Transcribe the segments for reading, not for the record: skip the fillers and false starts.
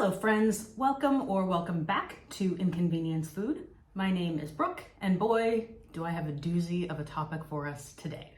Hello friends, welcome back to Inconvenience Food. My name is Brooke, and boy, do I have a doozy of a topic for us today.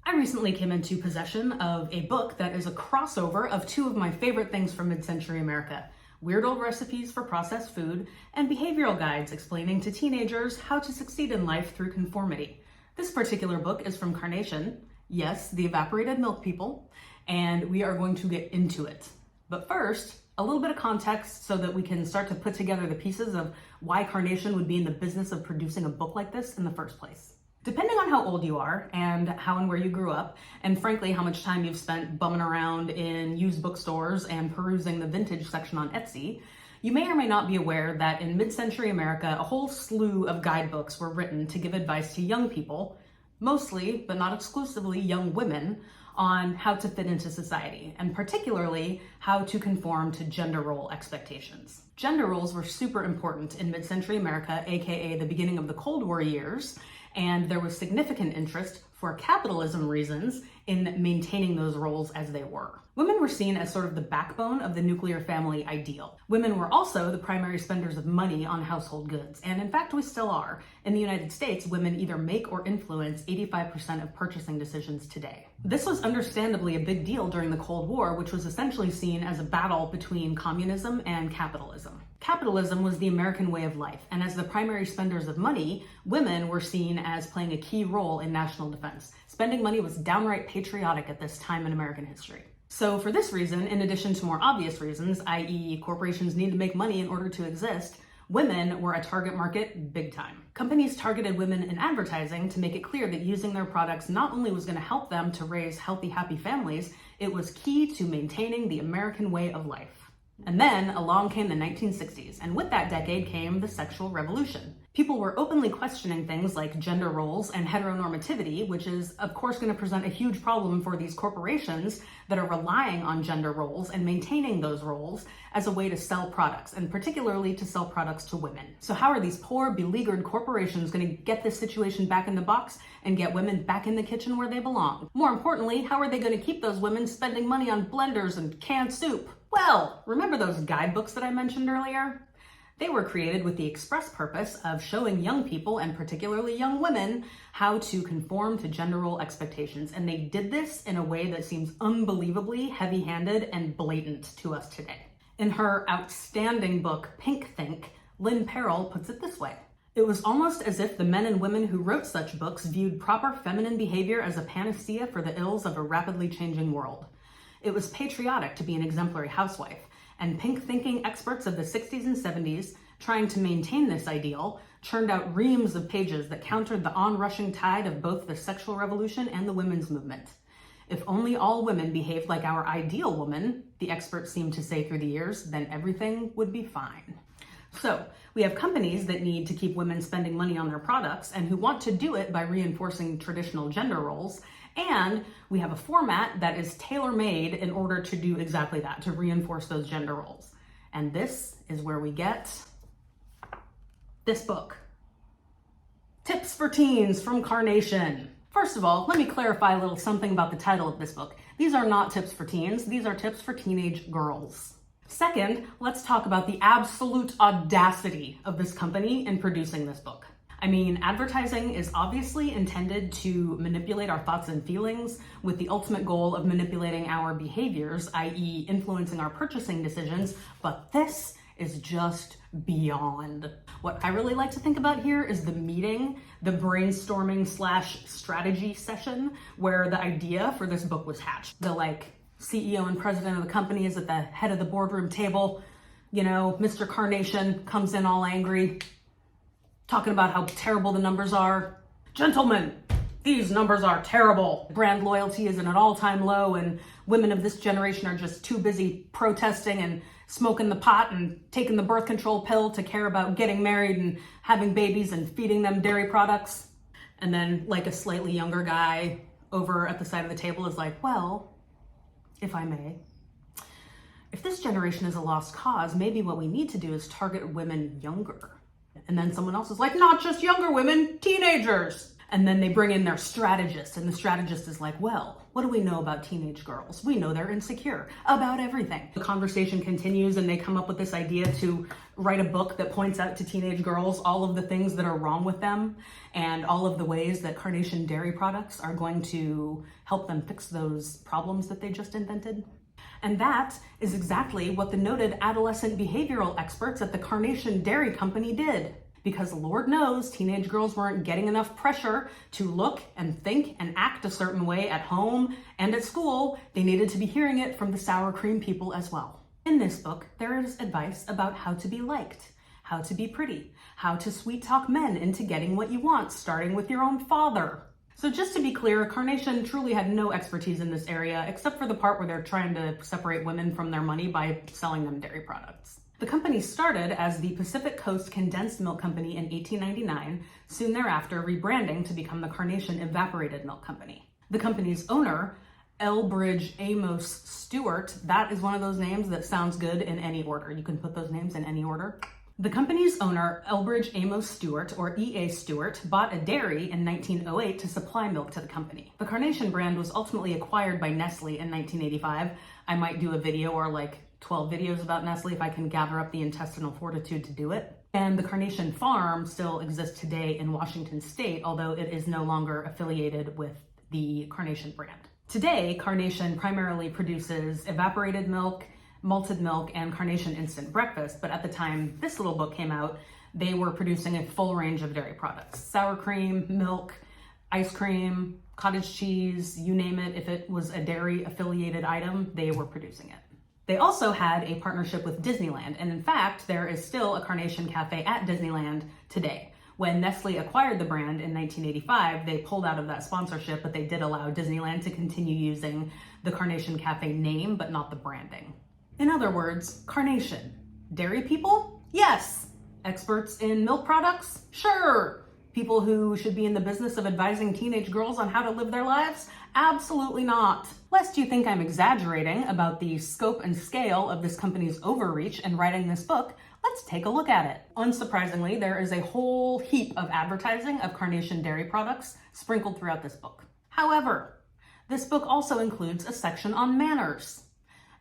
I recently came into possession of a book that is a crossover of two of my favorite things from mid-century America: weird old recipes for processed food and behavioral guides explaining to teenagers how to succeed in life through conformity. This particular book is from Carnation, yes, the evaporated milk people, and we are going to get into it. But first, a little bit of context so that we can start to put together the pieces of why Carnation would be in the business of producing a book like this in the first place. Depending on how old you are and how and where you grew up, and frankly how much time you've spent bumming around in used bookstores and perusing the vintage section on Etsy, you may or may not be aware that in mid-century America, a whole slew of guidebooks were written to give advice to young people, mostly, but not exclusively, young women, on how to fit into society, and particularly how to conform to gender role expectations. Gender roles were super important in mid-century America, aka the beginning of the Cold War years, and there was significant interest for capitalism reasons in maintaining those roles as they were. Women were seen as sort of the backbone of the nuclear family ideal. Women were also the primary spenders of money on household goods, and in fact we still are. In the United States, women either make or influence 85% of purchasing decisions today. This was understandably a big deal during the Cold War, which was essentially seen as a battle between communism and capitalism. Capitalism was the American way of life, and as the primary spenders of money, women were seen as playing a key role in national defense. Spending money was downright patriotic at this time in American history. So for this reason, in addition to more obvious reasons, i.e. corporations need to make money in order to exist, women were a target market big time. Companies targeted women in advertising to make it clear that using their products not only was going to help them to raise healthy, happy families, it was key to maintaining the American way of life. And then along came the 1960s, and with that decade came the sexual revolution. People were openly questioning things like gender roles and heteronormativity, which is of course going to present a huge problem for these corporations that are relying on gender roles and maintaining those roles as a way to sell products, and particularly to sell products to women. So how are these poor, beleaguered corporations going to get this situation back in the box and get women back in the kitchen where they belong? More importantly, how are they going to keep those women spending money on blenders and canned soup? Well, remember those guidebooks that I mentioned earlier? They were created with the express purpose of showing young people, and particularly young women, how to conform to gender role expectations. And they did this in a way that seems unbelievably heavy-handed and blatant to us today. In her outstanding book, Pink Think, Lynn Perrell puts it this way: "It was almost as if the men and women who wrote such books viewed proper feminine behavior as a panacea for the ills of a rapidly changing world. It was patriotic to be an exemplary housewife, and pink thinking experts of the 60s and 70s, trying to maintain this ideal, churned out reams of pages that countered the onrushing tide of both the sexual revolution and the women's movement. If only all women behaved like our ideal woman, the experts seemed to say through the years, then everything would be fine." So we have companies that need to keep women spending money on their products and who want to do it by reinforcing traditional gender roles. And we have a format that is tailor-made in order to do exactly that, to reinforce those gender roles. And this is where we get this book, Tips for Teens from Carnation. First of all, let me clarify a little something about the title of this book. These are not tips for teens, these are tips for teenage girls. Second, let's talk about the absolute audacity of this company in producing this book. I mean, advertising is obviously intended to manipulate our thoughts and feelings with the ultimate goal of manipulating our behaviors, i.e. influencing our purchasing decisions, but this is just beyond. What I really like to think about here is the meeting, the brainstorming / strategy session where the idea for this book was hatched. The CEO and president of the company is at the head of the boardroom table. You know, Mr. Carnation comes in all angry, talking about how terrible the numbers are. "Gentlemen, these numbers are terrible. Brand loyalty is at an all-time low, and women of this generation are just too busy protesting and smoking the pot and taking the birth control pill to care about getting married and having babies and feeding them dairy products." And then a slightly younger guy over at the side of the table is like, "Well, if I may, if this generation is a lost cause, maybe what we need to do is target women younger." And then someone else is like, "Not just younger women, teenagers." And then they bring in their strategist, and the strategist is like, well, what do we know about teenage girls? We know they're insecure about everything. The conversation continues, and they come up with this idea to write a book that points out to teenage girls all of the things that are wrong with them and all of the ways that Carnation dairy products are going to help them fix those problems that they just invented. And that is exactly what the noted adolescent behavioral experts at the Carnation Dairy Company did. Because Lord knows teenage girls weren't getting enough pressure to look and think and act a certain way at home and at school. They needed to be hearing it from the sour cream people as well. In this book, there is advice about how to be liked, how to be pretty, how to sweet talk men into getting what you want, starting with your own father. So just to be clear, Carnation truly had no expertise in this area, except for the part where they're trying to separate women from their money by selling them dairy products. The company started as the Pacific Coast Condensed Milk Company in 1899, soon thereafter rebranding to become the Carnation Evaporated Milk Company. The company's owner, Elbridge Amos Stewart, that is one of those names that sounds good in any order. You can put those names in any order. The company's owner, Elbridge Amos Stewart, or E.A. Stewart, bought a dairy in 1908 to supply milk to the company. The Carnation brand was ultimately acquired by Nestle in 1985. I might do a video or like 12 videos about Nestle if I can gather up the intestinal fortitude to do it. And the Carnation Farm still exists today in Washington State, although it is no longer affiliated with the Carnation brand. Today, Carnation primarily produces evaporated milk, malted milk, and Carnation instant breakfast, but at the time this little book came out, they were producing a full range of dairy products. Sour cream, milk, ice cream, cottage cheese, you name it. If it was a dairy affiliated item, they were producing it. They also had a partnership with Disneyland, and in fact, there is still a Carnation Cafe at Disneyland today. When Nestle acquired the brand in 1985, they pulled out of that sponsorship, but they did allow Disneyland to continue using the Carnation Cafe name, but not the branding. In other words, Carnation. Dairy people? Yes. Experts in milk products? Sure. People who should be in the business of advising teenage girls on how to live their lives? Absolutely not. Lest you think I'm exaggerating about the scope and scale of this company's overreach in writing this book, let's take a look at it. Unsurprisingly, there is a whole heap of advertising of Carnation dairy products sprinkled throughout this book. However, this book also includes a section on manners,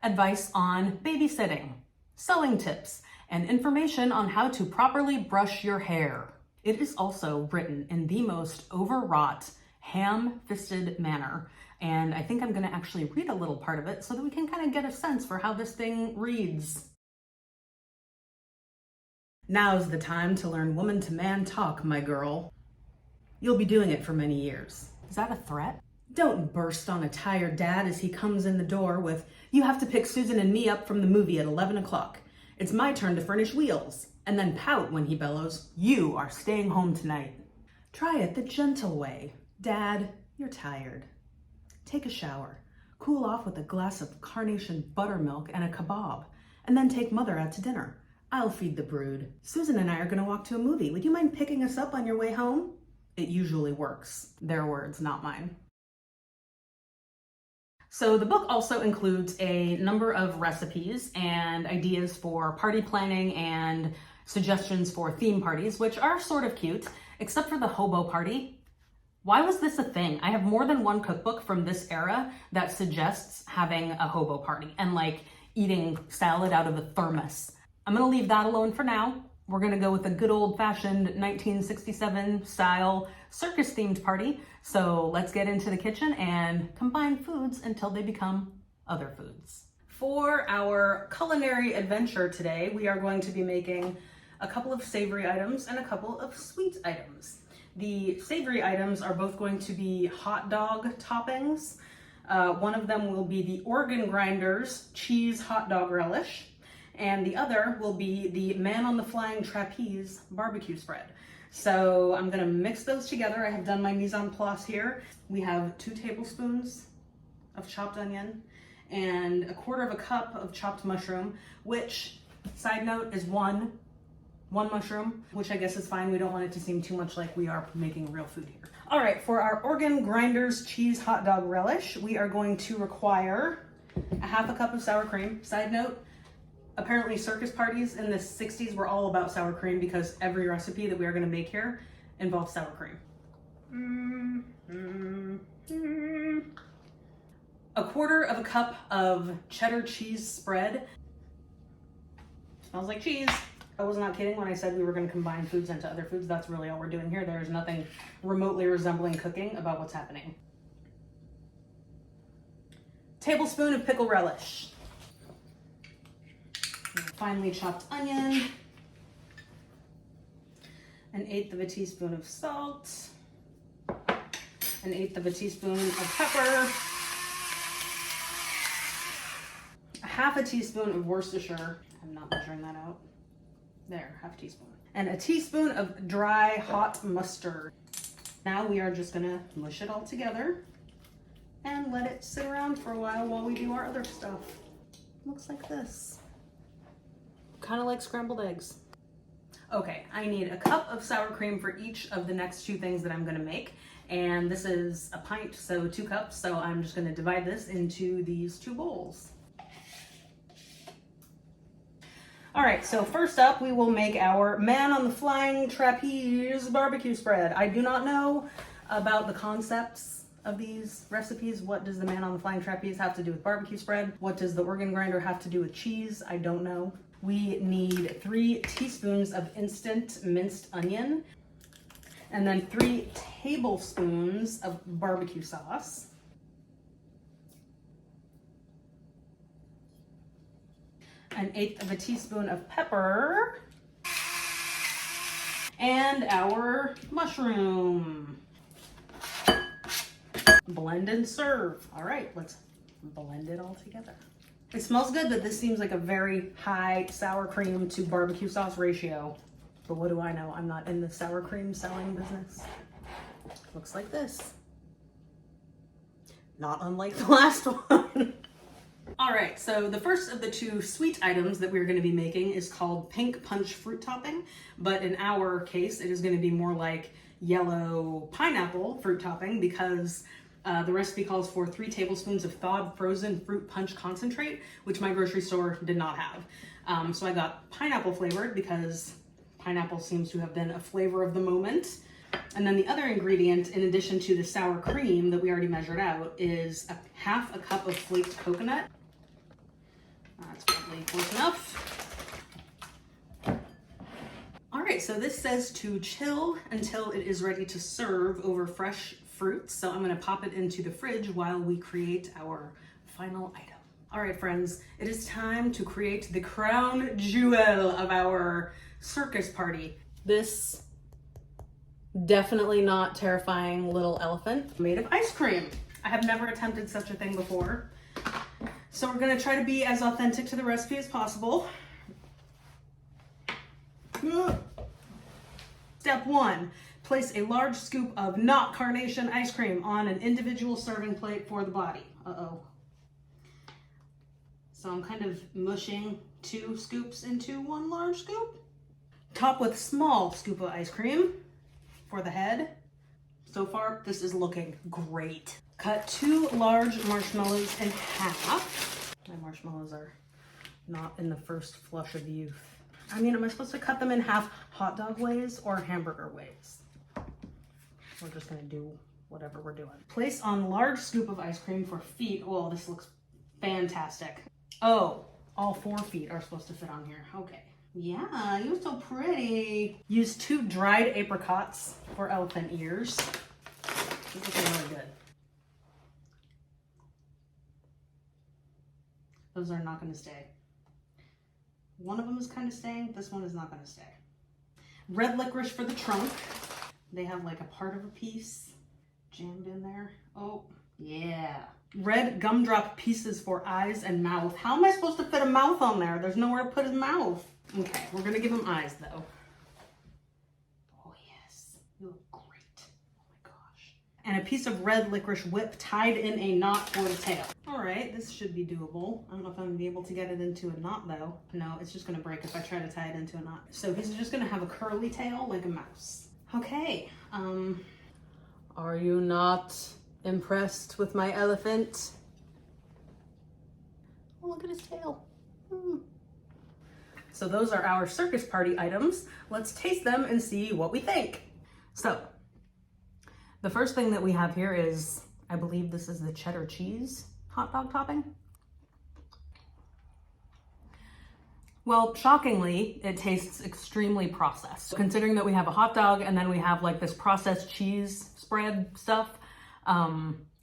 advice on babysitting, sewing tips, and information on how to properly brush your hair. It is also written in the most overwrought, ham-fisted manner, and I think I'm going to actually read a little part of it so that we can kind of get a sense for how this thing reads. Now's the time to learn woman-to-man talk, my girl. You'll be doing it for many years. Is that a threat? Don't burst on a tired dad as he comes in the door with, "You have to pick Susan and me up from the movie at 11 o'clock. It's my turn to furnish wheels," and then pout when he bellows, "You are staying home tonight." Try it the gentle way. Dad, you're tired. Take a shower. Cool off with a glass of Carnation buttermilk and a kebab, and then take Mother out to dinner. I'll feed the brood. Susan and I are going to walk to a movie. Would you mind picking us up on your way home? It usually works. Their words, not mine. So the book also includes a number of recipes and ideas for party planning and suggestions for theme parties, which are sort of cute, except for the hobo party. Why was this a thing? I have more than one cookbook from this era that suggests having a hobo party and like eating salad out of a thermos. I'm gonna leave that alone for now. We're gonna go with a good old-fashioned 1967 style circus themed party. So let's get into the kitchen and combine foods until they become other foods. For our culinary adventure today, we are going to be making a couple of savory items and a couple of sweet items. The savory items are both going to be hot dog toppings. One of them will be the Organ Grinders cheese hot dog relish, and the other will be the Man on the Flying Trapeze barbecue spread. So I'm gonna mix those together. I have done my mise en place here. We have 2 tablespoons of chopped onion and 1/4 cup of chopped mushroom, which, side note, is one mushroom, which I guess is fine. We don't want it to seem too much like we are making real food here. All right, for our Organ Grinders cheese hot dog relish, we are going to require 1/2 cup of sour cream. Side note, apparently circus parties in the 60s were all about sour cream because every recipe that we are going to make here involves sour cream. A quarter of a cup of cheddar cheese spread. Smells like cheese. I was not kidding when I said we were going to combine foods into other foods. That's really all we're doing here. There's nothing remotely resembling cooking about what's happening. Tablespoon of pickle relish. Finely chopped onion. 1/8 of a teaspoon of salt. 1/8 of a teaspoon of pepper. 1/2 teaspoon of Worcestershire. I'm not measuring that out. There, 1/2 teaspoon. And a teaspoon of dry hot mustard. Now we are just gonna mush it all together and let it sit around for a while we do our other stuff. Looks like this. Kind of like scrambled eggs. Okay, I need a cup of sour cream for each of the next two things that I'm gonna make. And this is a pint, so 2 cups. So I'm just gonna divide this into these 2 bowls. All right, so first up, we will make our man on the flying trapeze barbecue spread. I do not know about the concepts of these recipes. What does the man on the flying trapeze have to do with barbecue spread? What does the organ grinder have to do with cheese? I don't know. We need 3 teaspoons of instant minced onion, and then 3 tablespoons of barbecue sauce. An 1/8 of a teaspoon of pepper, and our mushroom. Blend and serve. All right, let's blend it all together. It smells good, but this seems like a very high sour cream to barbecue sauce ratio. But what do I know? I'm not in the sour cream selling business. Looks like this. Not unlike the last one. All right, so the first of the 2 sweet items that we're going to be making is called pink punch fruit topping, but in our case, it is going to be more like yellow pineapple fruit topping because the recipe calls for 3 tablespoons of thawed frozen fruit punch concentrate, which my grocery store did not have. So I got pineapple flavored because pineapple seems to have been a flavor of the moment. And then the other ingredient, in addition to the sour cream that we already measured out, is 1/2 cup of flaked coconut. That's probably close enough. All right, so this says to chill until it is ready to serve over fresh fruits. So I'm gonna pop it into the fridge while we create our final item. All right, friends, it is time to create the crown jewel of our circus party. This definitely not terrifying little elephant made of ice cream. I have never attempted such a thing before. So we're gonna try to be as authentic to the recipe as possible. Step 1, place a large scoop of not Carnation ice cream on an individual serving plate for the body. Uh-oh. So I'm kind of mushing 2 scoops into 1 large scoop. Top with small scoop of ice cream for the head. So far, this is looking great. Cut 2 large marshmallows in half. My marshmallows are not in the first flush of youth. I mean, am I supposed to cut them in half hot dog ways or hamburger ways? We're just gonna do whatever we're doing. Place on large scoop of ice cream for feet. Oh, this looks fantastic. Oh, all 4 feet are supposed to fit on here. Okay. Yeah, you're so pretty. Use 2 dried apricots for elephant ears. These looking really good. Those are not going to stay. One of them is kind of staying. This one is not going to stay. Red licorice for the trunk. They have like a part of a piece jammed in there. Oh, yeah. Red gumdrop pieces for eyes and mouth. How am I supposed to fit a mouth on there? There's nowhere to put his mouth. Okay, we're going to give him eyes though. Oh yes, you look great. Oh my gosh. And a piece of red licorice whip tied in a knot for the tail. All right, this should be doable. I don't know if I'm gonna be able to get it into a knot though. No, it's just gonna break if I try to tie it into a knot. So he's just gonna have a curly tail like a mouse. Okay, are you not impressed with my elephant? Oh, look at his tail. So those are our circus party items. Let's taste them and see what we think. So, The first thing that we have here is, I believe this is the cheddar cheese hot dog topping. Well, shockingly, it tastes extremely processed. Considering that we have a hot dog and then we have like this processed cheese spread stuff,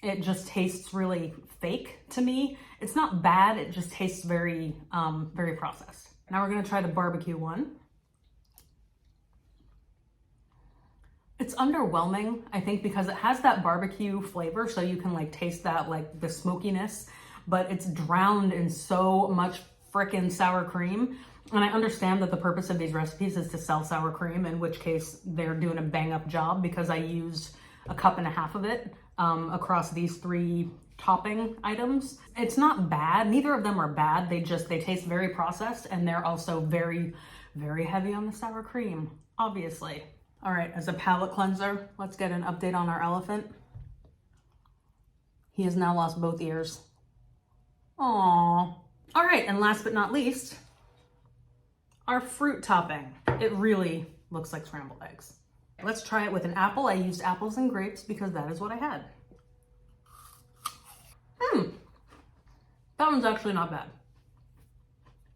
it just tastes really fake to me. It's not bad, it just tastes very, very processed. Now we're gonna try the barbecue one. It's underwhelming, I think, because it has that barbecue flavor, so you can like taste that, like the smokiness, but it's drowned in so much frickin' sour cream. And I understand that the purpose of these recipes is to sell sour cream, in which case they're doing a bang up job because I used 1.5 cups of it across these 3 topping items. It's not bad. Neither of them are bad. They taste very processed, and they're also very, very heavy on the sour cream, obviously. All right, as a palate cleanser, let's get an update on our elephant. He has now lost both ears. Aww. All right, and last but not least, our fruit topping. It really looks like scrambled eggs. Let's try it with an apple. I used apples and grapes because that is what I had. That one's actually not bad.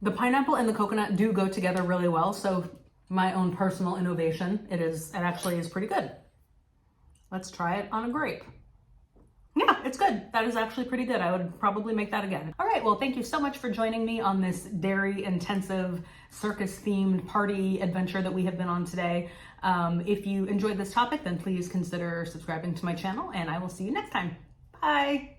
The pineapple and the coconut do go together really well, so my own personal innovation, it actually is pretty good. Let's try it on a grape. Yeah, it's good. That is actually pretty good. I would probably make that again. All right, well, thank you so much for joining me on this dairy intensive circus themed party adventure that we have been on today. If you enjoyed this topic, then please consider subscribing to my channel, and I will see you next time. Bye.